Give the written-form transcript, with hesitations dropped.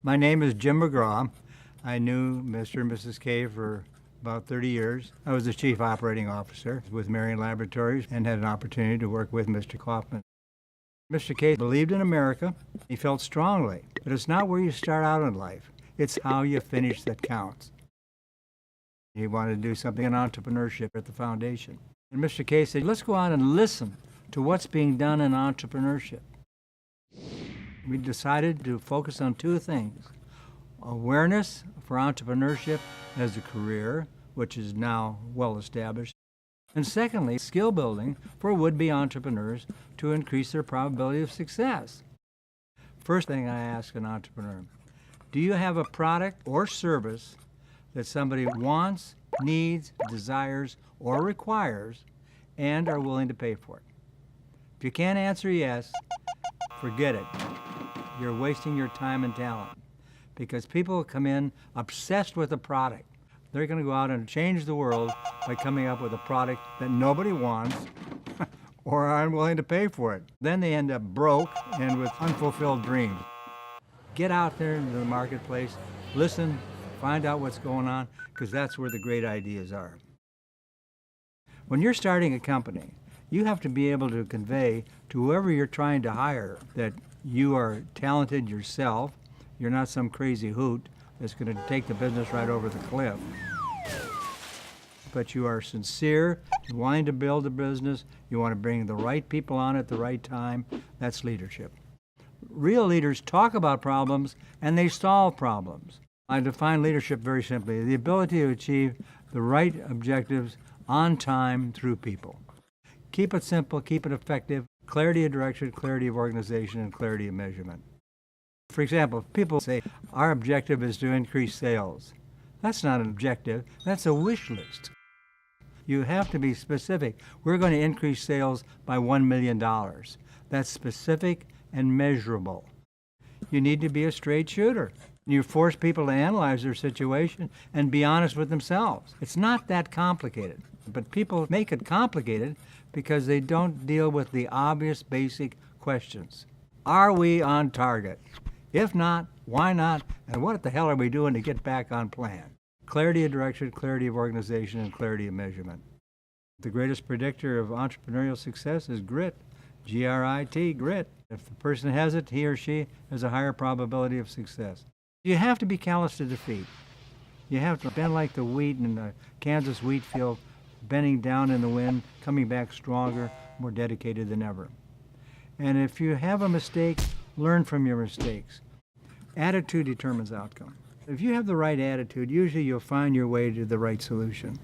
My name is Jim McGraw. I knew Mr. and Mrs. K for about 30 years. I was the chief operating officer with Marion Laboratories and had an opportunity to work with Mr. Kauffman. Mr. K believed in America. He felt strongly, but it's not where you start out in life. It's how you finish that counts. He wanted to do something in entrepreneurship at the foundation. And Mr. K said, let's go out and listen to what's being done in entrepreneurship. We decided to focus on two things: awareness for entrepreneurship as a career, which is now well established, and secondly, skill building for would-be entrepreneurs to increase their probability of success. First thing I ask an entrepreneur, do you have a product or service that somebody wants, needs, desires, or requires, and are willing to pay for it? If you can't answer yes, forget it. You're wasting your time and talent, because people come in obsessed with a product. They're going to go out and change the world by coming up with a product that nobody wants or are unwilling to pay for it. Then they end up broke and with unfulfilled dreams. Get out there into the marketplace, listen, find out what's going on, because that's where the great ideas are. When you're starting a company, you have to be able to convey to whoever you're trying to hire that you are talented yourself, you're not some crazy hoot that's going to take the business right over the cliff, but you are sincere, you're wanting to build a business, you want to bring the right people on at the right time. That's leadership. Real leaders talk about problems and they solve problems. I define leadership very simply: the ability to achieve the right objectives on time through people. Keep it simple, keep it effective, clarity of direction, clarity of organization, and clarity of measurement. For example, if people say, our objective is to increase sales. That's not an objective, that's a wish list. You have to be specific. We're going to increase sales by $1 million. That's specific and measurable. You need to be a straight shooter. You force people to analyze their situation and be honest with themselves. It's not that complicated, but people make it complicated because they don't deal with the obvious basic questions. Are we on target? If not, why not? And what the hell are we doing to get back on plan? Clarity of direction, clarity of organization, and clarity of measurement. The greatest predictor of entrepreneurial success is grit. G-R-I-T, grit. If the person has it, he or she has a higher probability of success. You have to be callous to defeat. You have to bend like the wheat in the Kansas wheat field, bending down in the wind, coming back stronger, more dedicated than ever. And if you have a mistake, learn from your mistakes. Attitude determines outcome. If you have the right attitude, usually you'll find your way to the right solution.